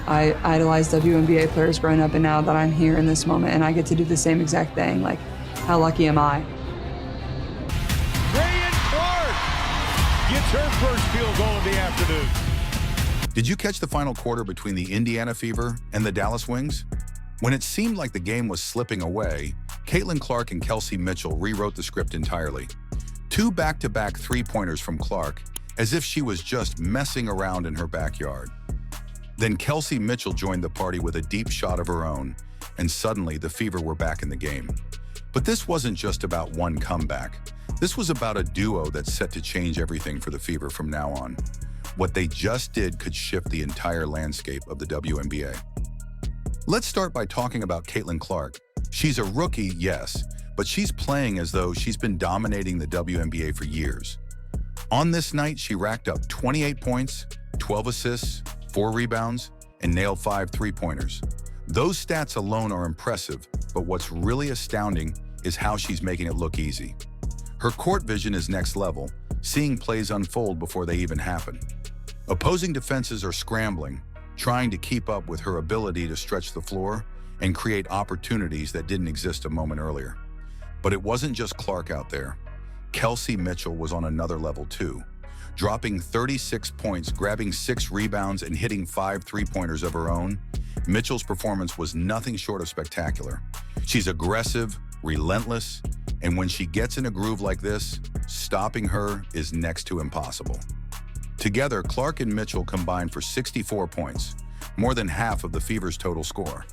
I idolized WNBA players growing up, and now that I'm here in this moment and I get to do the same exact thing, like, how lucky am I? Clark gets her first field goal of the afternoon. Did you catch the final quarter between the Indiana Fever and the Dallas Wings? When it seemed like the game was slipping away, Clark and Kelsey Mitchell rewrote the script entirely. 2 back-to-back three-pointers from Clark, as if she was just messing around in her backyard. Then Kelsey Mitchell joined the party with a deep shot of her own, and suddenly the Fever were back in the game. But this wasn't just about one comeback. This was about a duo that's set to change everything for the Fever from now on. What they just did could shift the entire landscape of the WNBA. Let's start by talking about Clark. She's a rookie, yes, but she's playing as though she's been dominating the WNBA for years. On this night, she racked up 28 points, 12 assists, 4 rebounds, and nailed 5 three-pointers. Those stats alone are impressive, but what's really astounding is how she's making it look easy. Her court vision is next level, seeing plays unfold before they even happen. Opposing defenses are scrambling, trying to keep up with her ability to stretch the floor and create opportunities that didn't exist a moment earlier. But it wasn't just Clark out there. Kelsey Mitchell was on another level too, dropping 36 points, grabbing 6 rebounds, and hitting 5 three-pointers of her own. Mitchell's performance was nothing short of spectacular. She's aggressive, relentless, and when she gets in a groove like this, stopping her is next to impossible. Together, Clark and Mitchell combined for 64 points, more than half of the Fever's total score.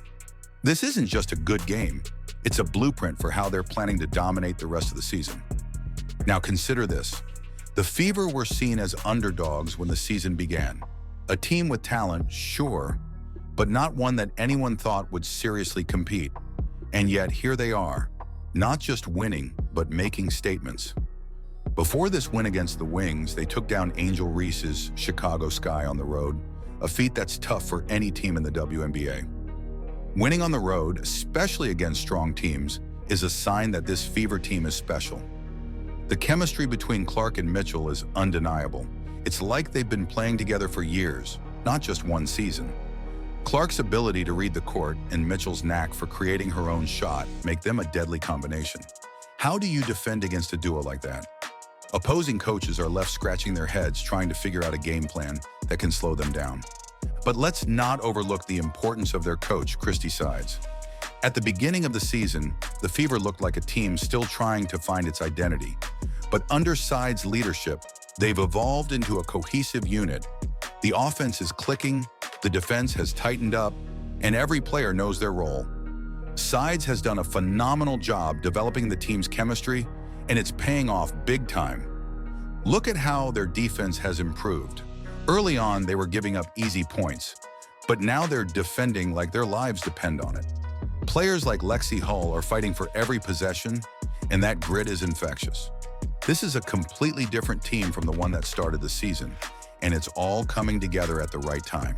This isn't just a good game, it's a blueprint for how they're planning to dominate the rest of the season. Now consider this. The Fever were seen as underdogs when the season began. A team with talent, sure, but not one that anyone thought would seriously compete. And yet here they are, not just winning, but making statements. Before this win against the Wings, they took down Angel Reese's Chicago Sky on the road, a feat that's tough for any team in the WNBA. Winning on the road, especially against strong teams, is a sign that this Fever team is special. The chemistry between Clark and Mitchell is undeniable. It's like they've been playing together for years, not just one season. Clark's ability to read the court and Mitchell's knack for creating her own shot make them a deadly combination. How do you defend against a duo like that? Opposing coaches are left scratching their heads trying to figure out a game plan that can slow them down. But let's not overlook the importance of their coach, Christy Sides. At the beginning of the season, the Fever looked like a team still trying to find its identity. But under Sides' leadership, they've evolved into a cohesive unit. The offense is clicking, the defense has tightened up, and every player knows their role. Sides has done a phenomenal job developing the team's chemistry, and it's paying off big time. Look at how their defense has improved. Early on, they were giving up easy points, but now they're defending like their lives depend on it. Players like Lexi Hull are fighting for every possession, and that grit is infectious. This is a completely different team from the one that started the season, and it's all coming together at the right time.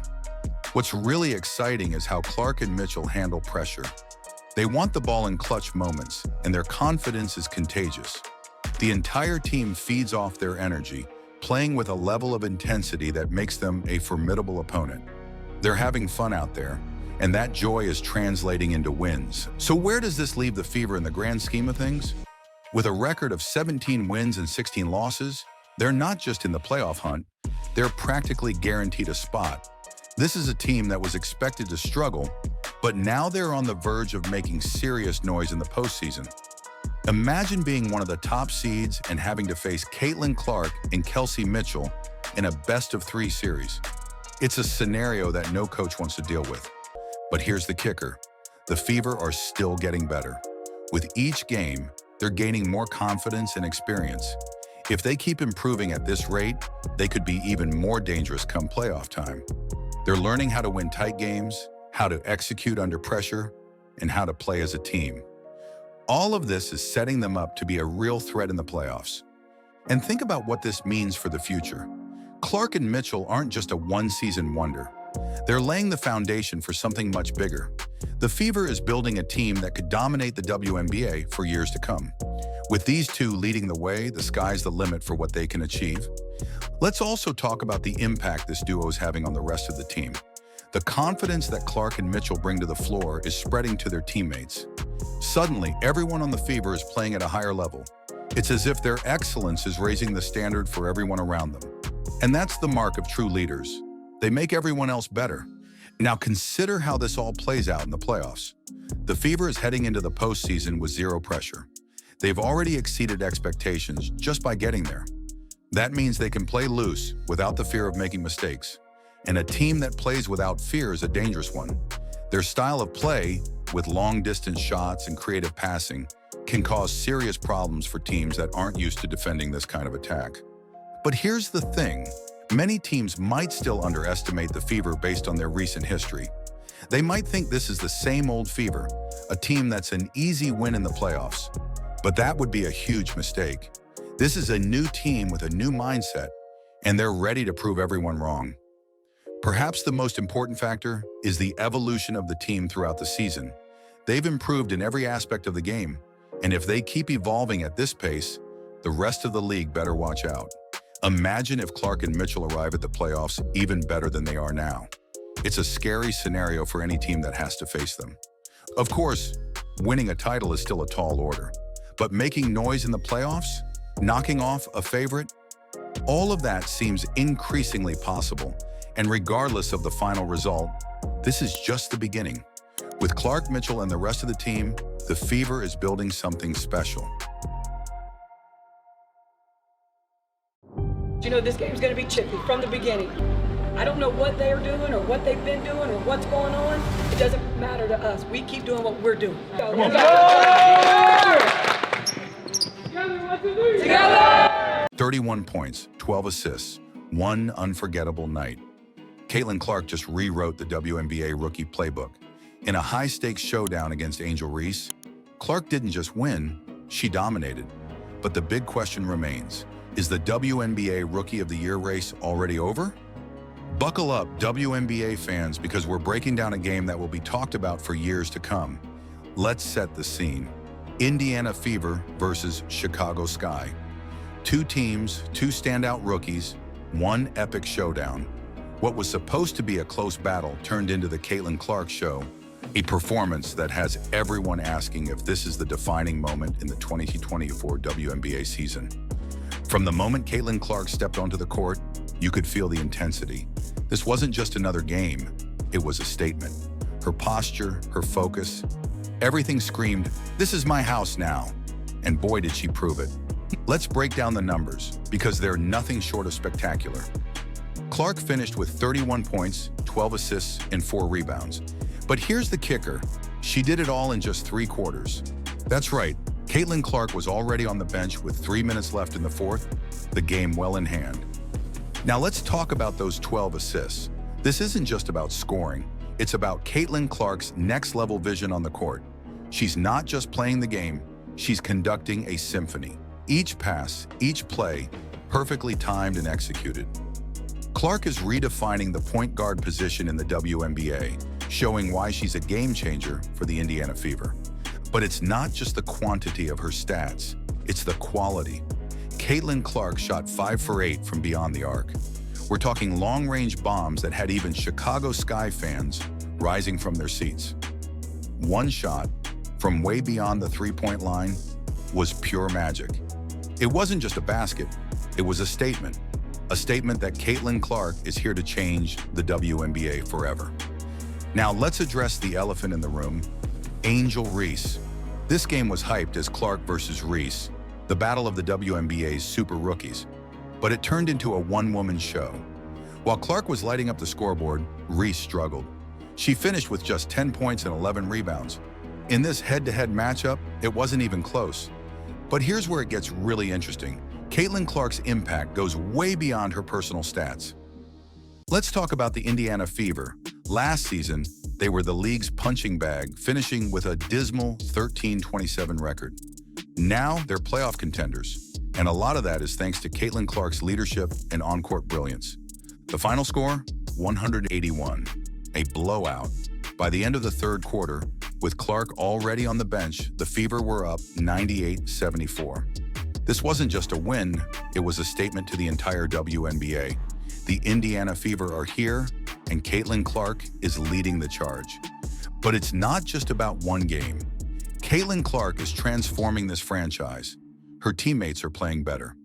What's really exciting is how Clark and Mitchell handle pressure. They want the ball in clutch moments, and their confidence is contagious. The entire team feeds off their energy, playing with a level of intensity that makes them a formidable opponent. They're having fun out there, and that joy is translating into wins. So where does this leave the Fever in the grand scheme of things? With a record of 17 wins and 16 losses, they're not just in the playoff hunt, they're practically guaranteed a spot. This is a team that was expected to struggle, but now they're on the verge of making serious noise in the postseason. Imagine being one of the top seeds and having to face Clark and Kelsey Mitchell in a best-of-3 series. It's a scenario that no coach wants to deal with. But here's the kicker. The Fever are still getting better. With each game, they're gaining more confidence and experience. If they keep improving at this rate, they could be even more dangerous come playoff time. They're learning how to win tight games, how to execute under pressure, and how to play as a team. All of this is setting them up to be a real threat in the playoffs. And think about what this means for the future. Clark and Mitchell aren't just a one-season wonder. They're laying the foundation for something much bigger. The Fever is building a team that could dominate the WNBA for years to come. With these two leading the way, the sky's the limit for what they can achieve. Let's also talk about the impact this duo is having on the rest of the team. The confidence that Clark and Mitchell bring to the floor is spreading to their teammates. Suddenly, everyone on the Fever is playing at a higher level. It's as if their excellence is raising the standard for everyone around them. And that's the mark of true leaders. They make everyone else better. Now consider how this all plays out in the playoffs. The Fever is heading into the postseason with zero pressure. They've already exceeded expectations just by getting there. That means they can play loose without the fear of making mistakes. And a team that plays without fear is a dangerous one. Their style of play, with long-distance shots and creative passing, can cause serious problems for teams that aren't used to defending this kind of attack. But here's the thing. Many teams might still underestimate the Fever based on their recent history. They might think this is the same old Fever, a team that's an easy win in the playoffs. But that would be a huge mistake. This is a new team with a new mindset, and they're ready to prove everyone wrong. Perhaps the most important factor is the evolution of the team throughout the season. They've improved in every aspect of the game, and if they keep evolving at this pace, the rest of the league better watch out. Imagine if Clark and Mitchell arrive at the playoffs even better than they are now. It's a scary scenario for any team that has to face them. Of course, winning a title is still a tall order, but making noise in the playoffs, knocking off a favorite, all of that seems increasingly possible. And regardless of the final result, this is just the beginning. With Clark, Mitchell, and the rest of the team, the Fever is building something special. You know, this game's going to be chippy from the beginning. I don't know what they're doing or what they've been doing or what's going on. It doesn't matter to us. We keep doing what we're doing. Come on. Together! 31 points, 12 assists, one unforgettable night. Caitlin Clark just rewrote the WNBA rookie playbook. In a high-stakes showdown against Angel Reese, Clark didn't just win, she dominated. But the big question remains, is the WNBA Rookie of the Year race already over? Buckle up, WNBA fans, because we're breaking down a game that will be talked about for years to come. Let's set the scene. Indiana Fever versus Chicago Sky. Two teams, two standout rookies, one epic showdown. What was supposed to be a close battle turned into the Caitlin Clark show, a performance that has everyone asking if this is the defining moment in the 2024 WNBA season. From the moment Caitlin Clark stepped onto the court, you could feel the intensity. This wasn't just another game, it was a statement. Her posture, her focus, everything screamed, "This is my house now." And boy, did she prove it. Let's break down the numbers, because they're nothing short of spectacular. Clark finished with 31 points, 12 assists, and 4 rebounds. But here's the kicker. She did it all in just 3 quarters. That's right, Caitlin Clark was already on the bench with 3 minutes left in the fourth, the game well in hand. Now let's talk about those 12 assists. This isn't just about scoring. It's about Caitlin Clark's next-level vision on the court. She's not just playing the game, she's conducting a symphony. Each pass, each play, perfectly timed and executed. Clark is redefining the point guard position in the WNBA, showing why she's a game changer for the Indiana Fever. But it's not just the quantity of her stats, it's the quality. Caitlin Clark shot 5 for 8 from beyond the arc. We're talking long-range bombs that had even Chicago Sky fans rising from their seats. One shot, from way beyond the three-point line, was pure magic. It wasn't just a basket, it was a statement. A statement that Caitlin Clark is here to change the WNBA forever. Now let's address the elephant in the room, Angel Reese. This game was hyped as Clark versus Reese, the battle of the WNBA's super rookies. But it turned into a one-woman show. While Clark was lighting up the scoreboard, Reese struggled. She finished with just 10 points and 11 rebounds. In this head-to-head matchup, it wasn't even close. But here's where it gets really interesting. Caitlin Clark's impact goes way beyond her personal stats. Let's talk about the Indiana Fever. Last season, they were the league's punching bag, finishing with a dismal 13-27 record. Now, they're playoff contenders, and a lot of that is thanks to Caitlin Clark's leadership and on-court brilliance. The final score? 181. A blowout. By the end of the third quarter, with Clark already on the bench, the Fever were up 98-74. This wasn't just a win, it was a statement to the entire WNBA. The Indiana Fever are here, and Caitlin Clark is leading the charge. But it's not just about one game. Caitlin Clark is transforming this franchise. Her teammates are playing better.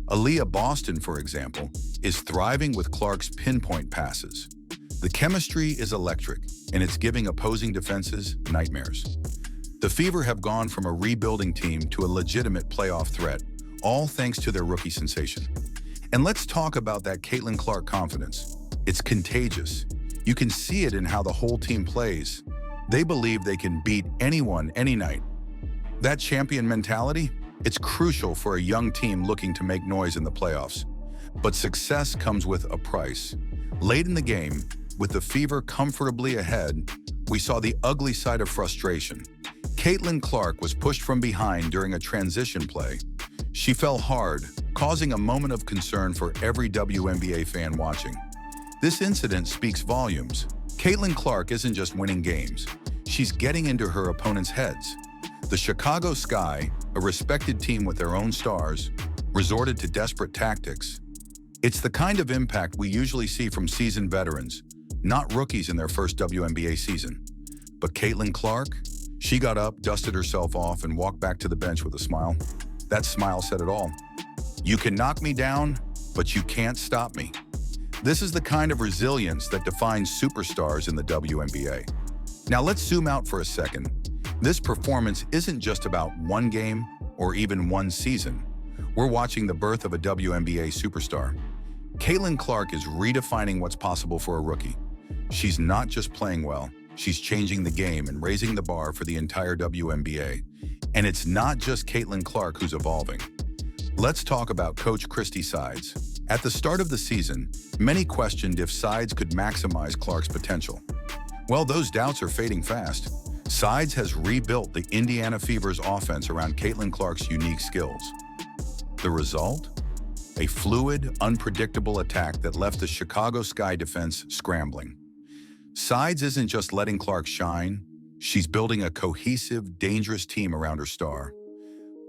Aaliyah Boston, for example, is thriving with Clark's pinpoint passes. The chemistry is electric, and it's giving opposing defenses nightmares. The Fever have gone from a rebuilding team to a legitimate playoff threat, all thanks to their rookie sensation. And let's talk about that Caitlin Clark confidence. It's contagious. You can see it in how the whole team plays. They believe they can beat anyone, any night. That champion mentality? It's crucial for a young team looking to make noise in the playoffs. But success comes with a price. Late in the game, with the Fever comfortably ahead, we saw the ugly side of frustration. Caitlin Clark was pushed from behind during a transition play. She fell hard, causing a moment of concern for every WNBA fan watching. This incident speaks volumes. Caitlin Clark isn't just winning games. She's getting into her opponents' heads. The Chicago Sky, a respected team with their own stars, resorted to desperate tactics. It's the kind of impact we usually see from seasoned veterans, not rookies in their first WNBA season. But Caitlin Clark, she got up, dusted herself off, and walked back to the bench with a smile. That smile said it all. You can knock me down, but you can't stop me. This is the kind of resilience that defines superstars in the WNBA. Now let's zoom out for a second. This performance isn't just about one game or even one season. We're watching the birth of a WNBA superstar. Caitlin Clark is redefining what's possible for a rookie. She's not just playing well, she's changing the game and raising the bar for the entire WNBA. And it's not just Caitlin Clark who's evolving. Let's talk about Coach Christy Sides. At the start of the season, many questioned if Sides could maximize Clark's potential. Well, those doubts are fading fast. Sides has rebuilt the Indiana Fever's offense around Caitlin Clark's unique skills. The result? A fluid, unpredictable attack that left the Chicago Sky defense scrambling. Sides isn't just letting Clark shine, she's building a cohesive, dangerous team around her star.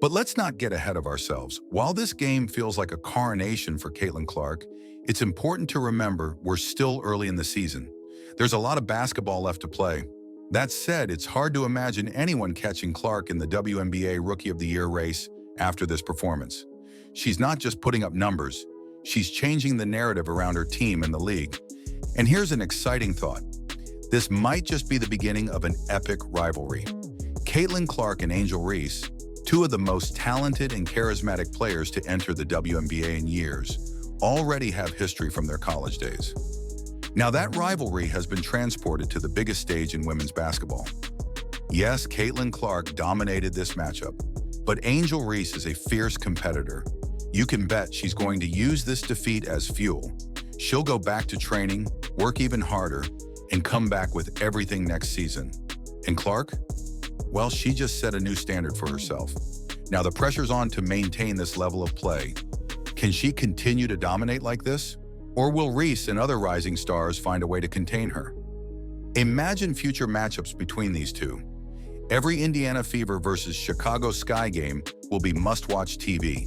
But let's not get ahead of ourselves. While this game feels like a coronation for Caitlin Clark, it's important to remember we're still early in the season. There's a lot of basketball left to play. That said, it's hard to imagine anyone catching Clark in the WNBA Rookie of the Year race after this performance. She's not just putting up numbers, she's changing the narrative around her team and the league. And here's an exciting thought. This might just be the beginning of an epic rivalry. Caitlin Clark and Angel Reese, two of the most talented and charismatic players to enter the WNBA in years, already have history from their college days. Now that rivalry has been transported to the biggest stage in women's basketball. Yes, Caitlin Clark dominated this matchup, but Angel Reese is a fierce competitor. You can bet she's going to use this defeat as fuel. She'll go back to training, work even harder, and come back with everything next season. And Clark? Well, she just set a new standard for herself. Now the pressure's on to maintain this level of play. Can she continue to dominate like this? Or will Reese and other rising stars find a way to contain her? Imagine future matchups between these two. Every Indiana Fever versus Chicago Sky game will be must-watch TV.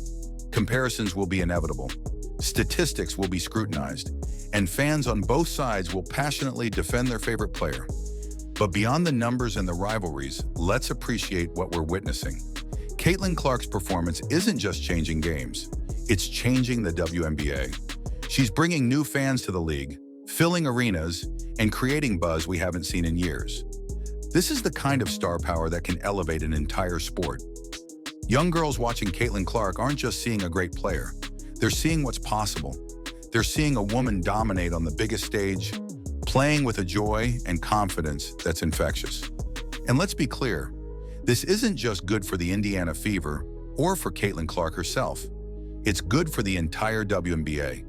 Comparisons will be inevitable. Statistics will be scrutinized. And fans on both sides will passionately defend their favorite player. But beyond the numbers and the rivalries, let's appreciate what we're witnessing. Caitlin Clark's performance isn't just changing games. It's changing the WNBA. She's bringing new fans to the league, filling arenas, and creating buzz we haven't seen in years. This is the kind of star power that can elevate an entire sport. Young girls watching Caitlin Clark aren't just seeing a great player. They're seeing what's possible. They're seeing a woman dominate on the biggest stage, playing with a joy and confidence that's infectious. And let's be clear, this isn't just good for the Indiana Fever or for Caitlin Clark herself. It's good for the entire WNBA.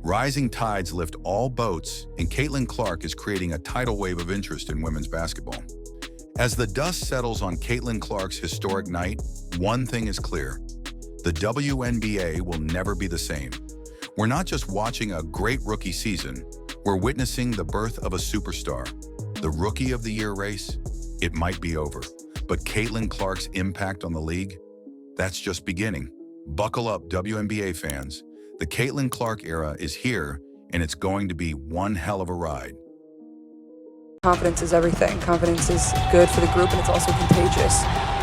Rising tides lift all boats, and Caitlin Clark is creating a tidal wave of interest in women's basketball. As the dust settles on Caitlin Clark's historic night, one thing is clear. The WNBA will never be the same. We're not just watching a great rookie season, we're witnessing the birth of a superstar. The Rookie of the Year race, it might be over, but Caitlin Clark's impact on the league, that's just beginning. Buckle up, WNBA fans. The Caitlin Clark era is here, and it's going to be one hell of a ride. Confidence is everything. Confidence is good for the group, and it's also contagious.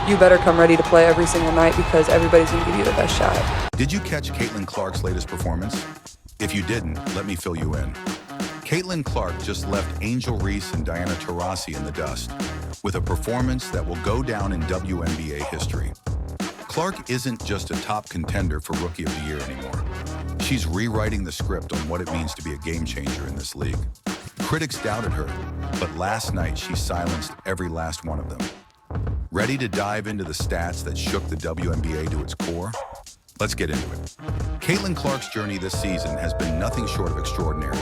You better come ready to play every single night because everybody's going to give you the best shot. Did you catch Caitlin Clark's latest performance? If you didn't, let me fill you in. Caitlin Clark just left Angel Reese and Diana Taurasi in the dust with a performance that will go down in WNBA history. Clark isn't just a top contender for Rookie of the Year anymore. She's rewriting the script on what it means to be a game changer in this league. Critics doubted her, but last night she silenced every last one of them. Ready to dive into the stats that shook the WNBA to its core? Let's get into it. Caitlin Clark's journey this season has been nothing short of extraordinary,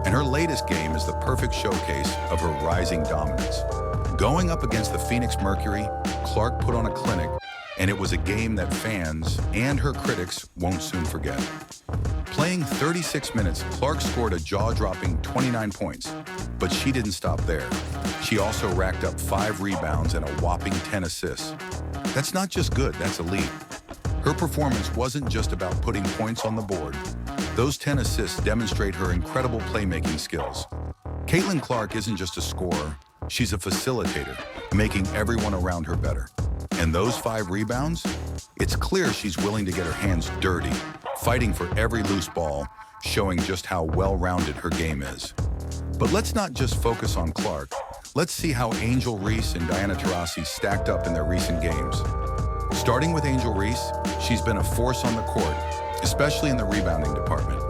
and her latest game is the perfect showcase of her rising dominance. Going up against the Phoenix Mercury, Clark put on a clinic, and it was a game that fans and her critics won't soon forget. Playing 36 minutes, Clark scored a jaw-dropping 29 points, but she didn't stop there. She also racked up 5 rebounds and a whopping 10 assists. That's not just good, that's elite. Her performance wasn't just about putting points on the board. Those 10 assists demonstrate her incredible playmaking skills. Caitlin Clark isn't just a scorer, she's a facilitator, making everyone around her better. And those 5 rebounds? It's clear she's willing to get her hands dirty, fighting for every loose ball, showing just how well-rounded her game is. But let's not just focus on Clark. Let's see how Angel Reese and Diana Taurasi stacked up in their recent games. Starting with Angel Reese, she's been a force on the court, especially in the rebounding department.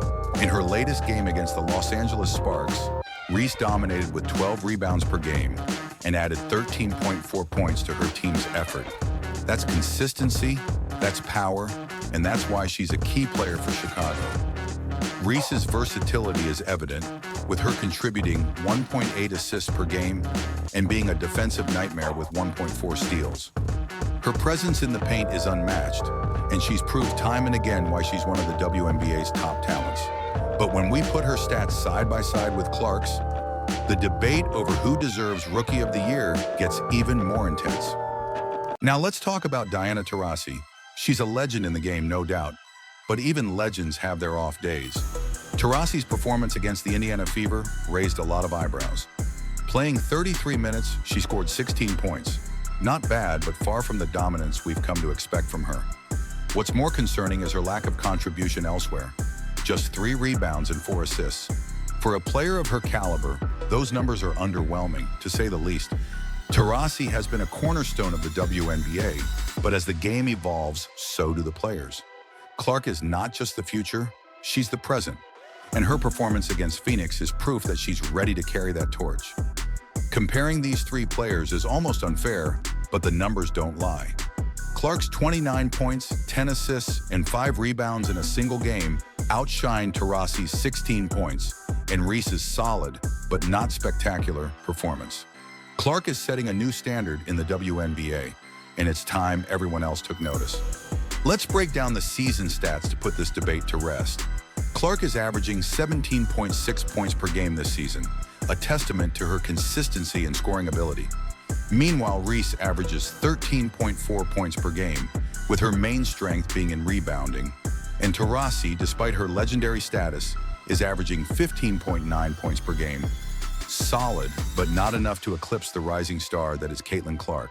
In her latest game against the Los Angeles Sparks, Reese dominated with 12 rebounds per game and added 13.4 points to her team's effort. That's consistency, that's power, and that's why she's a key player for Chicago. Reese's versatility is evident, with her contributing 1.8 assists per game and being a defensive nightmare with 1.4 steals. Her presence in the paint is unmatched, and she's proved time and again why she's one of the WNBA's top talents. But when we put her stats side by side with Clark's, the debate over who deserves Rookie of the Year gets even more intense. Now let's talk about Diana Taurasi. She's a legend in the game, no doubt, but even legends have their off days. Taurasi's performance against the Indiana Fever raised a lot of eyebrows. Playing 33 minutes, she scored 16 points. Not bad, but far from the dominance we've come to expect from her. What's more concerning is her lack of contribution elsewhere. Just 3 rebounds and 4 assists. For a player of her caliber, those numbers are underwhelming, to say the least. Taurasi has been a cornerstone of the WNBA, but as the game evolves, so do the players. Clark is not just the future, she's the present. And her performance against Phoenix is proof that she's ready to carry that torch. Comparing these 3 players is almost unfair, but the numbers don't lie. Clark's 29 points, 10 assists, and 5 rebounds in a single game outshined Taurasi's 16 points and Reese's solid, but not spectacular, performance. Clark is setting a new standard in the WNBA, and it's time everyone else took notice. Let's break down the season stats to put this debate to rest. Clark is averaging 17.6 points per game this season, a testament to her consistency and scoring ability. Meanwhile, Reese averages 13.4 points per game, with her main strength being in rebounding. And Taurasi, despite her legendary status, is averaging 15.9 points per game. Solid, but not enough to eclipse the rising star that is Caitlin Clark.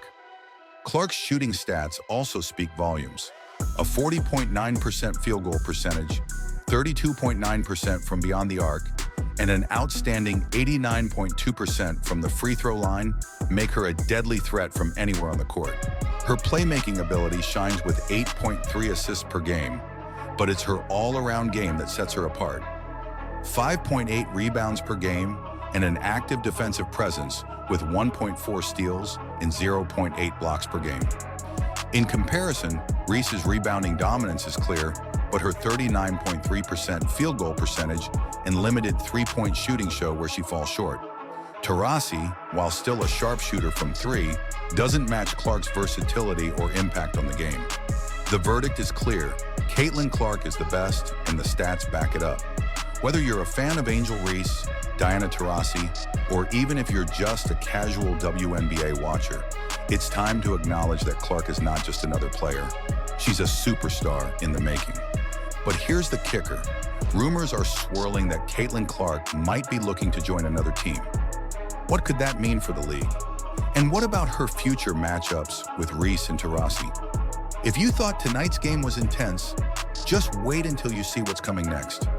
Clark's shooting stats also speak volumes. A 40.9% field goal percentage, 32.9% from beyond the arc, and an outstanding 89.2% from the free throw line make her a deadly threat from anywhere on the court. Her playmaking ability shines with 8.3 assists per game, but it's her all-around game that sets her apart. 5.8 rebounds per game and an active defensive presence with 1.4 steals and 0.8 blocks per game. In comparison, Reese's rebounding dominance is clear, but her 39.3% field goal percentage and limited three-point shooting show where she falls short. Taurasi, while still a sharpshooter from 3, doesn't match Clark's versatility or impact on the game. The verdict is clear. Caitlin Clark is the best, and the stats back it up. Whether you're a fan of Angel Reese, Diana Taurasi, or even if you're just a casual WNBA watcher, it's time to acknowledge that Clark is not just another player. She's a superstar in the making. But here's the kicker. Rumors are swirling that Caitlin Clark might be looking to join another team. What could that mean for the league? And what about her future matchups with Reese and Taurasi? If you thought tonight's game was intense, just wait until you see what's coming next.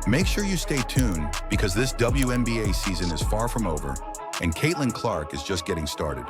Make sure you stay tuned because this WNBA season is far from over and Caitlin Clark is just getting started.